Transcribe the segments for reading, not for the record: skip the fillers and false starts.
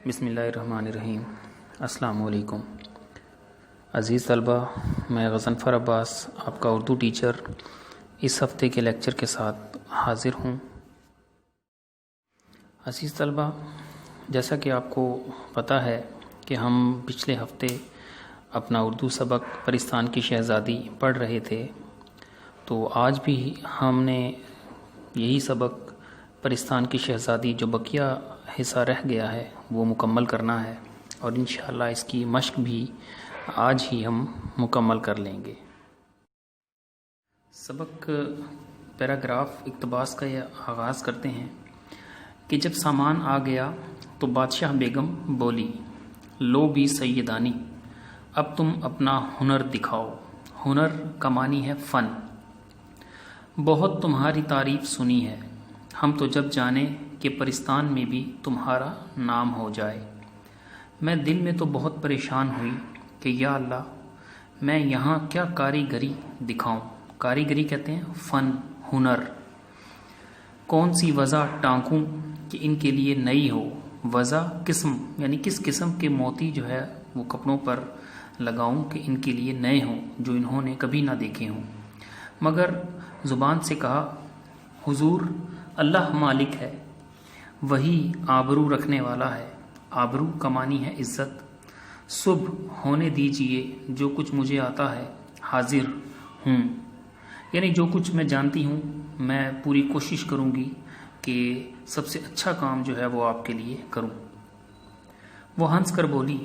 بسم اللہ الرحمن الرحیم۔ السلام علیکم عزیز طلبہ، میں غضنفر عباس آپ کا اردو ٹیچر اس ہفتے کے لیکچر کے ساتھ حاضر ہوں۔ عزیز طلبہ، جیسا کہ آپ کو پتہ ہے کہ ہم پچھلے ہفتے اپنا اردو سبق پرستان کی شہزادی پڑھ رہے تھے، تو آج بھی ہم نے یہی سبق پرستان کی شہزادی جو بقیہ حصہ رہ گیا ہے وہ مکمل کرنا ہے، اور انشاءاللہ اس کی مشق بھی آج ہی ہم مکمل کر لیں گے۔ سبق پیراگراف اقتباس کا یہ آغاز کرتے ہیں کہ جب سامان آ گیا تو بادشاہ بیگم بولی، لو بھی سیدانی، اب تم اپنا ہنر دکھاؤ۔ ہنر کا معنی ہے فن۔ بہت تمہاری تعریف سنی ہے، ہم تو جب جانے کہ پرستان میں بھی تمہارا نام ہو جائے۔ میں دل میں تو بہت پریشان ہوئی کہ یا اللہ، میں یہاں کیا کاریگری دکھاؤں۔ کاریگری کہتے ہیں فن، ہنر۔ کون سی وضع ٹانکوں کہ ان کے لیے نئی ہو۔ وضع قسم، یعنی کس قسم کے موتی جو ہے وہ کپڑوں پر لگاؤں کہ ان کے لیے نئے ہوں، جو انہوں نے کبھی نہ دیکھے ہوں۔ مگر زبان سے کہا، حضور اللہ مالک ہے، وہی آبرو رکھنے والا ہے۔ آبرو کا معنی ہے عزت۔ صبح ہونے دیجئے، جو کچھ مجھے آتا ہے حاضر ہوں، یعنی جو کچھ میں جانتی ہوں میں پوری کوشش کروں گی کہ سب سے اچھا کام جو ہے وہ آپ کے لیے کروں۔ وہ ہنس کر بولی،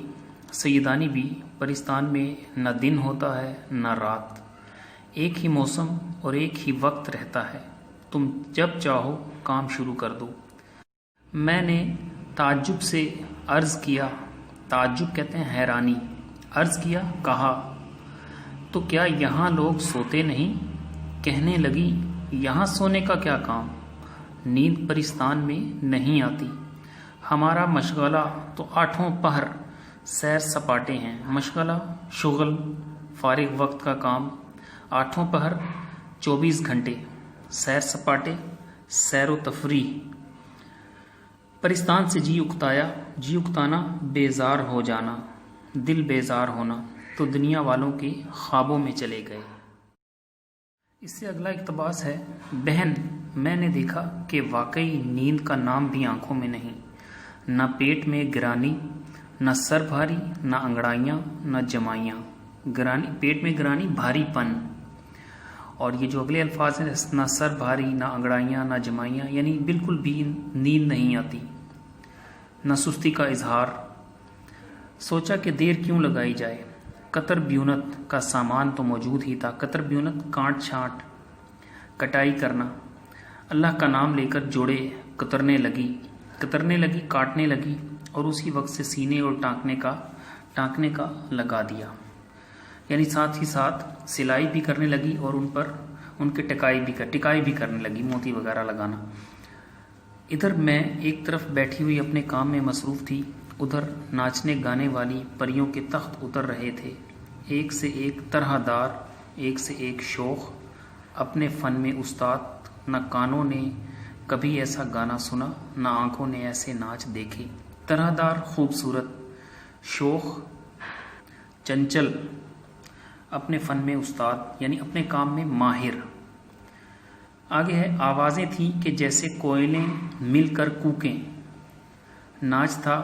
سیدانی بھی پرستان میں نہ دن ہوتا ہے نہ رات، ایک ہی موسم اور ایک ہی وقت رہتا ہے، تم جب چاہو کام شروع کر دو۔ میں نے تعجب سے عرض کیا، تعجب کہتے ہیں حیرانی، عرض کیا، کہا تو کیا یہاں لوگ سوتے نہیں؟ کہنے لگی، یہاں سونے کا کیا کام، نیند پرستان میں نہیں آتی، ہمارا مشغلہ تو 8 پہر سیر سپاٹے ہیں۔ مشغلہ شغل، فارغ وقت کا کام، 8 پہر 24 گھنٹے، سیر سپاٹے سیر و تفریح۔ پرستان سے جی اکتایا، جی اکتانا بیزار ہو جانا، دل بیزار ہونا، تو دنیا والوں کے خوابوں میں چلے گئے۔ اس سے اگلا اقتباس ہے، بہن میں نے دیکھا کہ واقعی نیند کا نام بھی آنکھوں میں نہیں، نہ پیٹ میں گرانی، نہ سر بھاری، نہ انگڑائیاں، نہ جمائیاں۔ گرانی، پیٹ میں گرانی، بھاری پن۔ اور یہ جو اگلے الفاظ ہیں، نہ سر بھاری، نہ انگڑائیاں، نہ جمائیاں، یعنی بالکل بھی نیند نہیں آتی، نہ سستی کا اظہار۔ سوچا کہ دیر کیوں لگائی جائے، قطر بیونت کا سامان تو موجود ہی تھا۔ قطر بیونت کانٹ چھانٹ، کٹائی کرنا۔ اللہ کا نام لے کر جوڑے کترنے لگی، کاٹنے لگی، اور اسی وقت سے سینے اور ٹانکنے کا لگا دیا، یعنی ساتھ ہی ساتھ سلائی بھی کرنے لگی اور ان کے ٹکائی بھی کرنے لگی، موتی وغیرہ لگانا۔ ادھر میں ایک طرف بیٹھی ہوئی اپنے کام میں مصروف تھی، ادھر ناچنے گانے والی پریوں کے تخت اتر رہے تھے، ایک سے ایک طرح دار، ایک سے ایک شوخ، اپنے فن میں استاد۔ نہ کانوں نے کبھی ایسا گانا سنا، نہ آنکھوں نے ایسے ناچ دیکھے۔ طرح دار، خوبصورت، شوخ، چنچل، اپنے فن میں استاد، یعنی اپنے کام میں ماہر۔ آگے ہے، آوازیں تھیں کہ جیسے کوئلیں مل کر کوکیں، ناچ تھا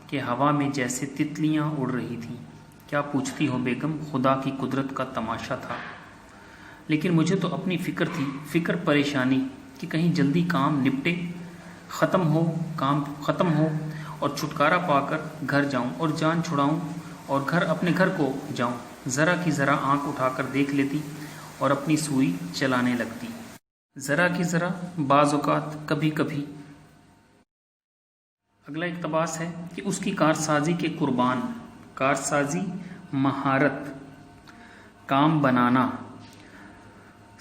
کہ ہوا میں جیسے تتلیاں اڑ رہی تھیں۔ کیا پوچھتی ہو بیگم، خدا کی قدرت کا تماشا تھا، لیکن مجھے تو اپنی فکر تھی، فکر پریشانی کہ کہیں جلدی کام نپٹے، کام ختم ہو اور چھٹکارا پا کر گھر جاؤں اور جان چھڑاؤں اور اپنے گھر کو جاؤں۔ ذرا کی ذرا آنکھ اٹھا کر دیکھ لیتی اور اپنی سوئی چلانے لگتی، ذرا کی ذرا، بعض اوقات، کبھی کبھی۔ اگلا اقتباس ہے کہ اس کی کارسازی کے قربان، کارسازی مہارت، کام بنانا،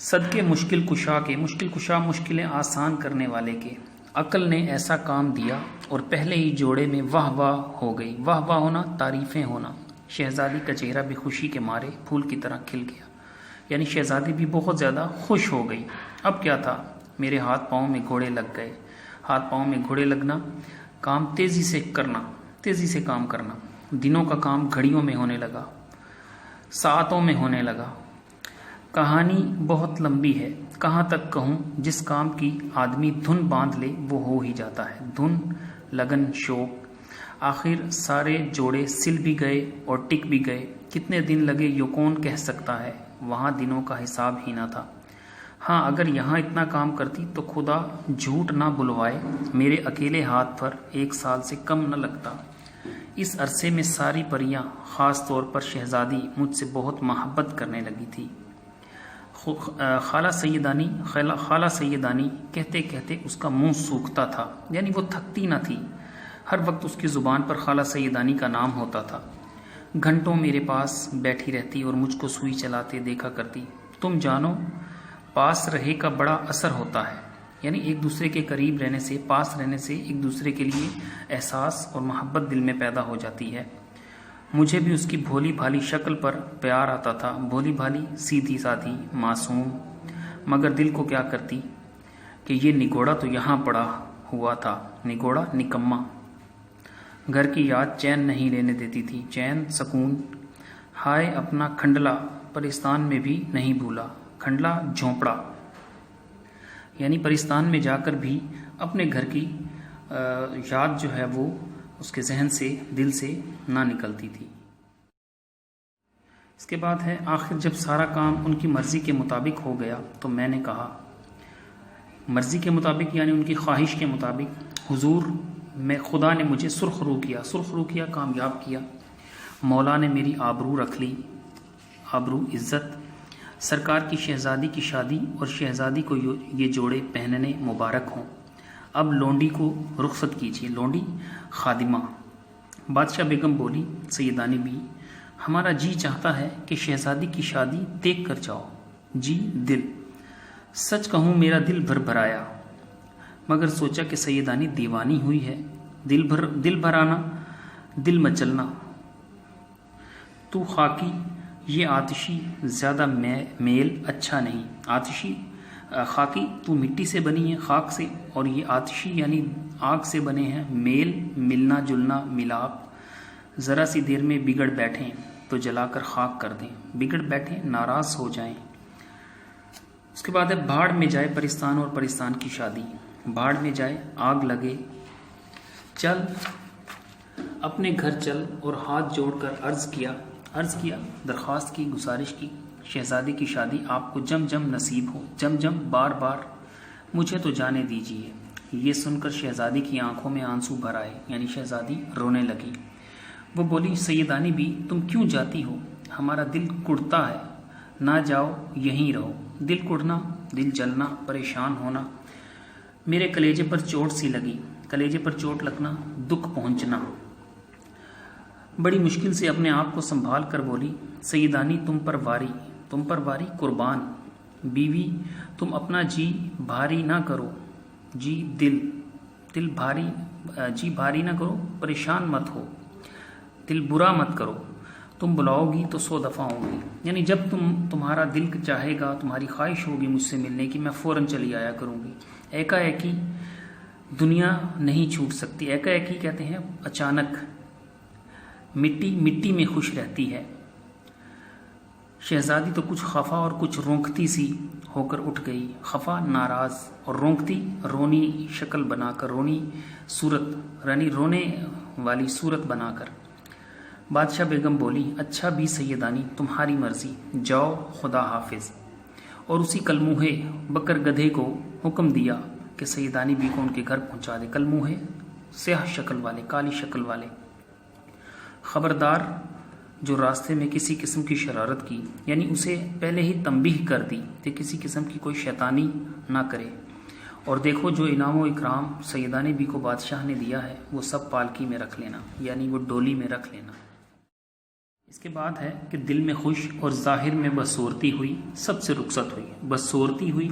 صدقے مشکل کشا کے، مشکل کشا مشکلیں آسان کرنے والے کے، عقل نے ایسا کام دیا اور پہلے ہی جوڑے میں واہ واہ ہو گئی۔ واہ واہ ہونا، تعریفیں ہونا۔ شہزادی کا چہرہ بھی خوشی کے مارے پھول کی طرح کھل گیا، یعنی شہزادی بھی بہت زیادہ خوش ہو گئی۔ اب کیا تھا، میرے ہاتھ پاؤں میں گھوڑے لگ گئے۔ ہاتھ پاؤں میں گھوڑے لگنا، کام تیزی سے کرنا، تیزی سے کام کرنا. دنوں کا کام گھڑیوں میں ہونے لگا, ساعتوں میں ہونے لگا. کہانی بہت لمبی ہے, کہاں تک کہوں. جس کام کی آدمی دھن باندھ لے وہ ہو ہی جاتا ہے. دھن, لگن, شوق. آخر سارے جوڑے سل بھی گئے اور ٹک بھی گئے. کتنے دن لگے یہ کون کہہ سکتا ہے. وہاں دنوں کا حساب ہی نہ تھا. ہاں, اگر یہاں اتنا کام کرتی تو خدا جھوٹ نہ بلوائے میرے اکیلے ہاتھ پر 1 سال سے کم نہ لگتا. اس عرصے میں ساری پریاں, خاص طور پر شہزادی, مجھ سے بہت محبت کرنے لگی تھی. خالہ سیدانی کہتے کہتے اس کا منہ سوکھتا تھا, یعنی وہ تھکتی نہ تھی. ہر وقت اس کی زبان پر خالہ سیدانی کا نام ہوتا تھا. گھنٹوں میرے پاس بیٹھی رہتی اور مجھ کو سوئی چلاتے دیکھا کرتی. تم جانو, پاس رہے کا بڑا اثر ہوتا ہے. یعنی ایک دوسرے کے قریب رہنے سے, پاس رہنے سے ایک دوسرے کے لیے احساس اور محبت دل میں پیدا ہو جاتی ہے. مجھے بھی اس کی بھولی بھالی شکل پر پیار آتا تھا. بھولی بھالی, سیدھی سادھی, معصوم. مگر دل کو کیا کرتی کہ یہ نگوڑا تو یہاں پڑا ہوا تھا. نگوڑا, نکما. گھر کی یاد چین نہیں لینے دیتی تھی. چین, سکون. ہائے اپنا کھنڈلا پرستان میں بھی نہیں بھولا. کھنڈلا, جھونپڑا. یعنی پرستان میں جا کر بھی اپنے گھر کی یاد جو ہے وہ اس کے ذہن سے, دل سے نہ نکلتی تھی. اس کے بعد ہے, آخر جب سارا کام ان کی مرضی کے مطابق ہو گیا تو میں نے کہا, مرضی کے مطابق یعنی ان کی خواہش کے مطابق, حضور میں خدا نے مجھے سرخ رو کیا, کامیاب کیا. مولا نے میری آبرو رکھ لی. آبرو, عزت. سرکار کی شہزادی کی شادی اور شہزادی کو یہ جوڑے پہننے مبارک ہوں. اب لونڈی کو رخصت کیجیے. لونڈی, خادمہ. بادشاہ بیگم بولی, سیدانی بھی, ہمارا جی چاہتا ہے کہ شہزادی کی شادی دیکھ کر جاؤ. جی, دل. سچ کہوں میرا دل بھر بھرایا, مگر سوچا کہ سیدانی دیوانی ہوئی ہے. دل بھرانا, دل مچلنا. تو خاکی, یہ آتشی زیادہ میل اچھا نہیں. آتشی, خاکی, تو مٹی سے بنی ہے, خاک سے, اور یہ آتشی یعنی آگ سے بنے ہیں. میل, ملنا جلنا, ملاپ. ذرا سی دیر میں بگڑ بیٹھیں تو جلا کر خاک کر دیں. بگڑ بیٹھیں, ناراض ہو جائیں. اس کے بعد ہے, بھاڑ میں جائے پرستان اور پرستان کی شادی. بھاڑ میں جائے, آگ لگے. چل اپنے گھر چل. اور ہاتھ جوڑ کر عرض کیا, درخواست کی, گزارش کی, شہزادی کی شادی آپ کو جم جم نصیب ہو. جم جم, بار بار. مجھے تو جانے دیجیے. یہ سن کر شہزادی کی آنکھوں میں آنسو بھر آئے, یعنی شہزادی رونے لگی. وہ بولی, سیدانی بھی, تم کیوں جاتی ہو؟ ہمارا دل کڑتا ہے. نہ جاؤ, یہیں رہو. دل کڑنا, دل جلنا, پریشان ہونا. میرے کلیجے پر چوٹ سی لگی. کلیجے پر چوٹ لگنا, دکھ پہنچنا. بڑی مشکل سے اپنے آپ کو سنبھال کر بولی, سیدانی تم پر واری قربان. بیوی, تم اپنا جی بھاری نہ کرو. جی, دل بھاری, جی بھاری نہ کرو. پریشان مت ہو. دل برا مت کرو. تم بلاؤ گی تو 100 دفعہ ہوگی. یعنی جب تمہارا دل چاہے گا, تمہاری خواہش ہوگی مجھ سے ملنے کی, میں فوراً چلی آیا کروں گی. ایکا ایکی دنیا نہیں چھوٹ سکتی. ایکا ایکی کہتے ہیں اچانک. مٹی میں خوش رہتی ہے. شہزادی تو کچھ خفا اور کچھ رونقتی سی ہو کر اٹھ گئی. خفا, ناراض, اور رونقتی, رونی شکل بنا کر, رونی صورت, یعنی رونے والی صورت بنا کر. بادشاہ بیگم بولی, اچھا بھی سیدانی, تمہاری مرضی, جاؤ, خدا حافظ. اور اسی کلموہے بکر گدھے کو حکم دیا کہ سیدانی بھی کو ان کے گھر پہنچا دے. کلموہے, سیاہ شکل والے, کالی شکل والے. خبردار جو راستے میں کسی قسم کی شرارت کی, یعنی اسے پہلے ہی تنبیہ کر دی کہ کسی قسم کی کوئی شیطانی نہ کرے. اور دیکھو جو انعام و اکرام سیدانی بھی کو بادشاہ نے دیا ہے وہ سب پالکی میں رکھ لینا, یعنی وہ ڈولی میں رکھ لینا. اس کے بعد ہے کہ دل میں خوش اور ظاہر میں بدصورتی ہوئی, سب سے رخصت ہوئی. بدصورتی ہوئی,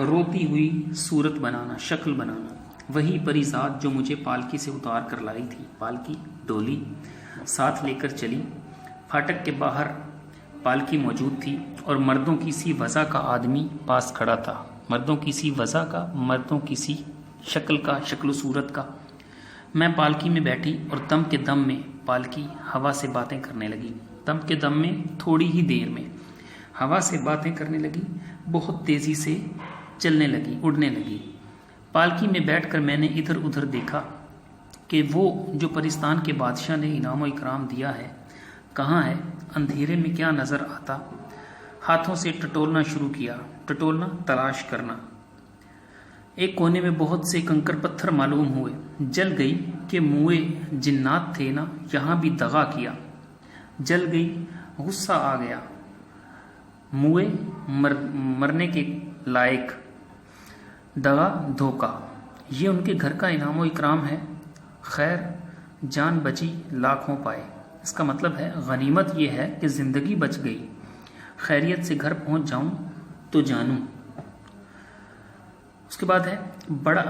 روتی ہوئی صورت بنانا, شکل بنانا. وہی پری ذات جو مجھے پالکی سے اتار کر لائی تھی. پالکی, ڈولی ساتھ لے کر چلی. پھاٹک کے باہر پالکی موجود تھی اور مردوں کی سی وضع کا آدمی پاس کھڑا تھا. مردوں کی سی وضع کا, مردوں کی سی شکل کا, شکل و صورت کا. میں پالکی میں بیٹھی اور دم کے دم میں پالکی ہوا سے باتیں کرنے لگی۔ دم کے دم میں تھوڑی ہی دیر میں ہوا سے باتیں کرنے لگی، بہت تیزی سے چلنے لگی، اڑنے لگی۔ پالکی میں بیٹھ کر میں نے ادھر ادھر دیکھا کہ وہ جو پرستان کے بادشاہ نے انعام و اکرام دیا ہے کہاں ہے؟ اندھیرے میں کیا نظر آتا؟ ہاتھوں سے ٹٹولنا شروع کیا، ٹٹولنا تلاش کرنا۔ ایک کونے میں بہت سے کنکر پتھر معلوم ہوئے۔ جل گئی کہ موئے جنات تھے نا، یہاں بھی دغا کیا۔ جل گئی، غصہ آ گیا، موئے مرنے کے لائق، دغا دھوکا، یہ ان کے گھر کا انعام و اکرام ہے۔ خیر جان بچی لاکھوں پائے، اس کا مطلب ہے غنیمت یہ ہے کہ زندگی بچ گئی، خیریت سے گھر پہنچ جاؤں تو جانوں۔ اس کے بعد ہے بڑا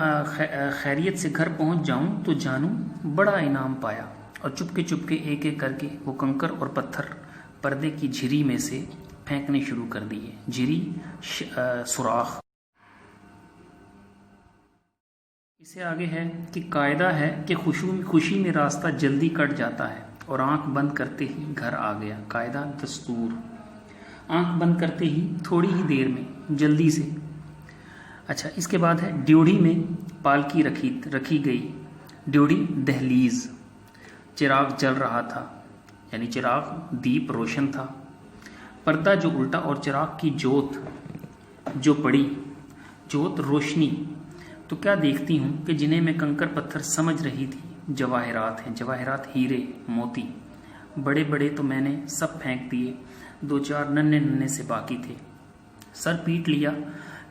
خیریت سے گھر پہنچ جاؤں تو جانوں بڑا انعام پایا، اور چپکے چپکے ایک ایک کر کے وہ کنکر اور پتھر پردے کی جھری میں سے پھینکنے شروع کر دیے۔ جھری سوراخ۔ اسے آگے ہے کہ قاعدہ ہے کہ خوشی میں راستہ جلدی کٹ جاتا ہے اور آنکھ بند کرتے ہی گھر آ گیا۔ قاعدہ دستور، آنکھ بند کرتے ہی تھوڑی ہی دیر میں، جلدی سے۔ اچھا، اس کے بعد ہے ڈیوڑی میں پالکی رکھی گئی۔ ڈیوڑی دہلیز، چراغ جل رہا تھا، یعنی چراغ دیپ روشن تھا۔ پردہ جو الٹا اور چراغ کی جوت جو پڑی، جوت روشنی، تو کیا دیکھتی ہوں کہ جنہیں میں کنکر پتھر سمجھ رہی تھی جواہرات ہیں، جواہرات ہیرے موتی، بڑے بڑے تو میں نے سب پھینک دیے، دو چار ننھے ننھے سے باقی تھے۔ سر پیٹ لیا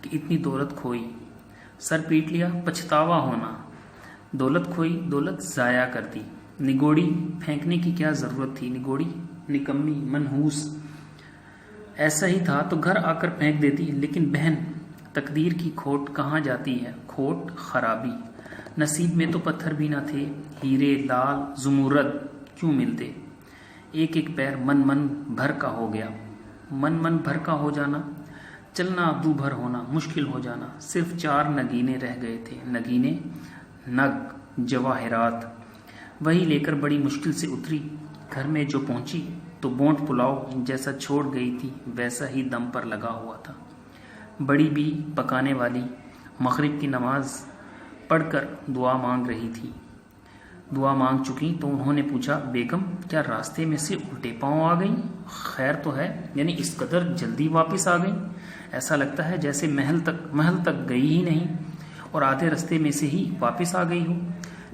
کہ اتنی دولت کھوئی، سر پیٹ لیا پچھتاوا ہونا، دولت کھوئی، دولت ضائع کر دی۔ نگوڑی پھینکنے کی کیا ضرورت تھی، نگوڑی نکمی منحوس، ایسا ہی تھا تو گھر آ کر پھینک دیتی، لیکن بہن تقدیر کی کھوٹ کہاں جاتی ہے، کھوٹ خرابی، نصیب میں تو پتھر بھی نہ تھے، ہیرے لال زمرد کیوں ملتے۔ ایک ایک پیر من بھر کا ہو گیا، من بھر کا ہو جانا، چلنا ابو بھر ہونا، مشکل ہو جانا۔ صرف 4 نگینے رہ گئے تھے، نگینے، نگ، جواہرات، وہی لے کر بڑی مشکل سے اتری۔ گھر میں جو پہنچی تو بونٹ پلاؤ جیسا چھوڑ گئی تھی ویسا ہی دم پر لگا ہوا تھا۔ بڑی بھی پکانے والی مغرب کی نماز پڑھ کر دعا مانگ رہی تھی۔ دعا مانگ چکی تو انہوں نے پوچھا، بیگم کیا راستے میں سے الٹے پاؤں آ گئیں؟ خیر تو ہے، یعنی اس قدر جلدی واپس آ گئیں، ایسا لگتا ہے جیسے محل تک گئی ہی نہیں اور آدھے رستے میں سے ہی واپس آ گئی ہوں۔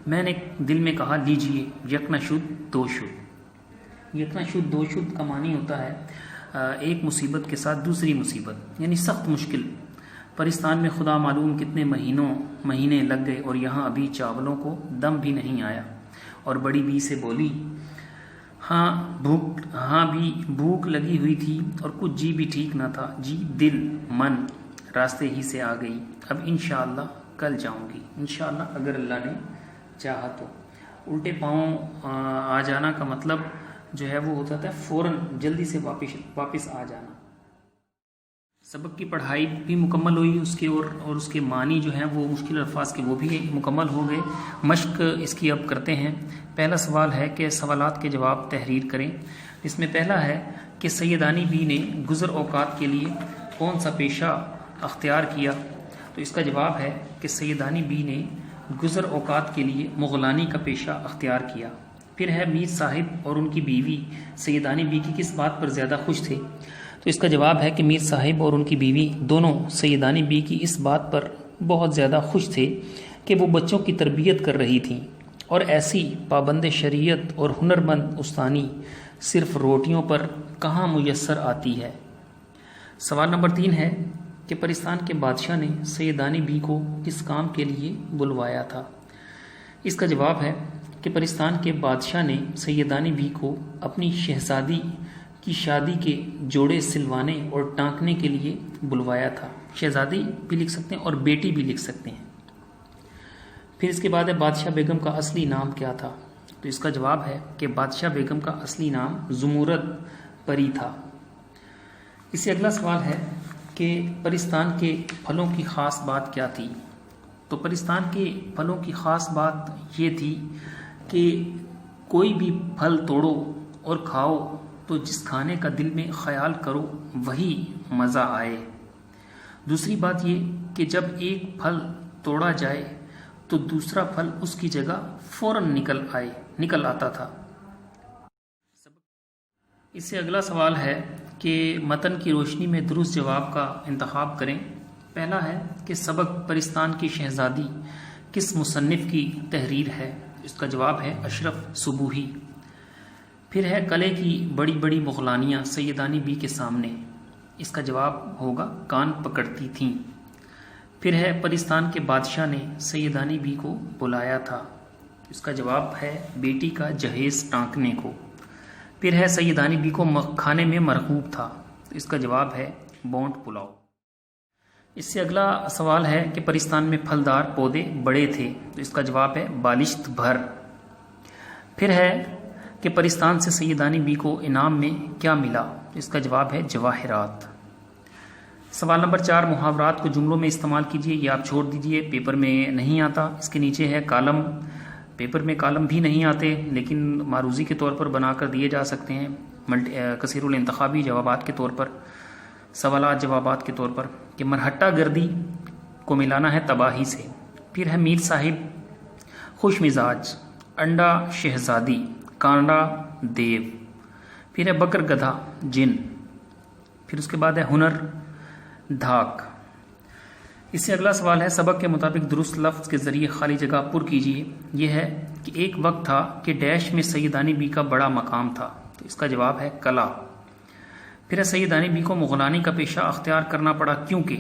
میں نے دل میں کہا، لیجئے یک نہ شد دو شد۔ یک نہ شد دو شد کا معنی ہوتا ہے ایک مصیبت کے ساتھ دوسری مصیبت، یعنی سخت مشکل۔ پرستان میں خدا معلوم کتنے مہینے لگ گئے اور یہاں ابھی چاولوں کو دم بھی نہیں آیا۔ اور بڑی بی سے بولی، ہاں بھی بھوک لگی ہوئی تھی اور کچھ جی بھی ٹھیک نہ تھا، جی دل من راستے ہی سے آ گئی، اب انشاءاللہ کل جاؤں گی، انشاءاللہ اگر اللہ نے چاہا تو۔ الٹے پاؤں آ جانا کا مطلب جو ہے وہ ہوتا ہے فوراً جلدی سے واپس آ جانا۔ سبق کی پڑھائی بھی مکمل ہوئی اس کے، اور اس کے معنی جو ہیں وہ مشکل الفاظ کے وہ بھی مکمل ہو گئے۔ مشق اس کی اب کرتے ہیں۔ پہلا سوال ہے کہ سوالات کے جواب تحریر کریں۔ اس میں پہلا ہے کہ سیدانی بی نے گزر اوقات کے لیے کون سا پیشہ اختیار کیا؟ تو اس کا جواب ہے کہ سیدانی بی نے گزر اوقات کے لیے مغلانی کا پیشہ اختیار کیا۔ پھر ہے میر صاحب اور ان کی بیوی سیدانی بی کی کس بات پر زیادہ خوش تھے؟ تو اس کا جواب ہے کہ میر صاحب اور ان کی بیوی دونوں سیدانی بی کی اس بات پر بہت زیادہ خوش تھے کہ وہ بچوں کی تربیت کر رہی تھیں، اور ایسی پابند شریعت اور ہنرمند استانی صرف روٹیوں پر کہاں میسر آتی ہے۔ سوال نمبر 3 ہے کہ پرستان کے بادشاہ نے سیدانی بی کو کس کام کے لیے بلوایا تھا؟ اس کا جواب ہے کہ پرستان کے بادشاہ نے سیدانی بی کو اپنی شہزادی کی شادی کے جوڑے سلوانے اور ٹانکنے کے لیے بلوایا تھا۔ شہزادی بھی لکھ سکتے ہیں اور بیٹی بھی لکھ سکتے ہیں۔ پھر اس کے بعد ہے بادشاہ بیگم کا اصلی نام کیا تھا؟ تو اس کا جواب ہے کہ بادشاہ بیگم کا اصلی نام زمرد پری تھا۔ اس سے اگلا سوال ہے کہ پرستان کے پھلوں کی خاص بات کیا تھی؟ تو پرستان کے پھلوں کی خاص بات یہ تھی کہ کوئی بھی پھل توڑو اور کھاؤ تو جس کھانے کا دل میں خیال کرو وہی مزہ آئے۔ دوسری بات یہ کہ جب ایک پھل توڑا جائے تو دوسرا پھل اس کی جگہ فوراً نکل آتا تھا۔ اس سے اگلا سوال ہے کہ متن کی روشنی میں درست جواب کا انتخاب کریں۔ پہلا ہے کہ سبق پرستان کی شہزادی کس مصنف کی تحریر ہے؟ اس کا جواب ہے اشرف صبوحی۔ پھر ہے قلعے کی بڑی بڑی مغلانیاں سیدانی بی کے سامنے، اس کا جواب ہوگا کان پکڑتی تھیں۔ پھر ہے پرستان کے بادشاہ نے سیدانی بی کو بلایا تھا، اس کا جواب ہے بیٹی کا جہیز ٹانکنے کو۔ پھر ہے سیدانی بی کو کھانے میں مرغوب تھا، تو اس کا جواب ہے بونٹ پلاؤ۔ اس سے اگلا سوال ہے کہ پرستان میں پھلدار پودے بڑے تھے، تو اس کا جواب ہے بالشت بھر۔ پھر ہے کہ پرستان سے سیدانی بی کو انعام میں کیا ملا؟ اس کا جواب ہے جواہرات۔ سوال نمبر 4، محاورات کو جملوں میں استعمال کیجیے، یہ آپ چھوڑ دیجیے، پیپر میں نہیں آتا۔ اس کے نیچے ہے کالم، پیپر میں کالم بھی نہیں آتے لیکن معروضی کے طور پر بنا کر دیے جا سکتے ہیں، کثیر الانتخابی جوابات کے طور پر، سوالات جوابات کے طور پر، کہ مرہٹہ گردی کو ملانا ہے تباہی سے۔ پھر ہے میر صاحب خوش مزاج، انڈا شہزادی، کانڈا دیو۔ پھر ہے بکر گدھا جن۔ پھر اس کے بعد ہے ہنر دھاک۔ اس سے اگلا سوال ہے سبق کے مطابق درست لفظ کے ذریعے خالی جگہ پر کیجیے۔ یہ ہے کہ ایک وقت تھا کہ ڈیش میں سیدانی بی کا بڑا مقام تھا، تو اس کا جواب ہے کلا۔ پھر ہے سیدانی بی کو مغلانی کا پیشہ اختیار کرنا پڑا کیونکہ،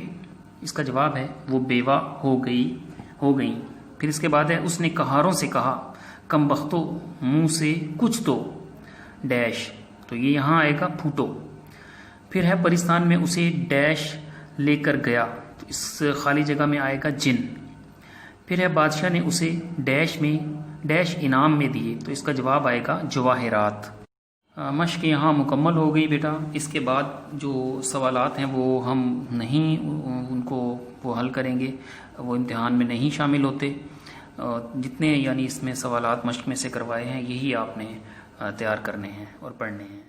اس کا جواب ہے وہ بیوہ ہو گئیں۔ پھر اس کے بعد ہے اس نے کہاروں سے کہا کم بختو منہ سے کچھ تو ڈیش، تو یہ یہاں آئے گا پھوٹو۔ پھر ہے پرستان میں اسے ڈیش لے کر گیا، تو اس خالی جگہ میں آئے گا جن۔ پھر ہے بادشاہ نے اسے ڈیش انعام میں دیے، تو اس کا جواب آئے گا جواہرات۔ مشق یہاں مکمل ہو گئی بیٹا۔ اس کے بعد جو سوالات ہیں وہ ہم نہیں ان کو وہ حل کریں گے، وہ امتحان میں نہیں شامل ہوتے۔ جتنے یعنی اس میں سوالات مشق میں سے کروائے ہیں یہی آپ نے تیار کرنے ہیں اور پڑھنے ہیں۔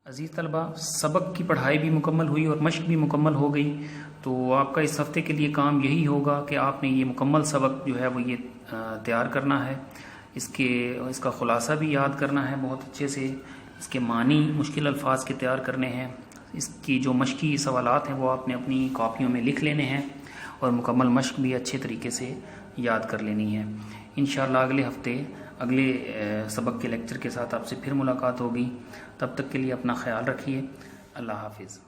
عزیز طلبہ، سبق کی پڑھائی بھی مکمل ہوئی اور مشق بھی مکمل ہو گئی، تو آپ کا اس ہفتے کے لیے کام یہی ہوگا کہ آپ نے یہ مکمل سبق جو ہے وہ یہ تیار کرنا ہے، اس کا خلاصہ بھی یاد کرنا ہے بہت اچھے سے، اس کے معنی مشکل الفاظ کے تیار کرنے ہیں، اس کی جو مشقی سوالات ہیں وہ آپ نے اپنی کاپیوں میں لکھ لینے ہیں اور مکمل مشق بھی اچھے طریقے سے یاد کر لینی ہے۔ انشاءاللہ اگلے ہفتے اگلے سبق کے لیکچر کے ساتھ آپ سے پھر ملاقات ہوگی۔ تب تک کے لیے اپنا خیال رکھیے۔ اللہ حافظ۔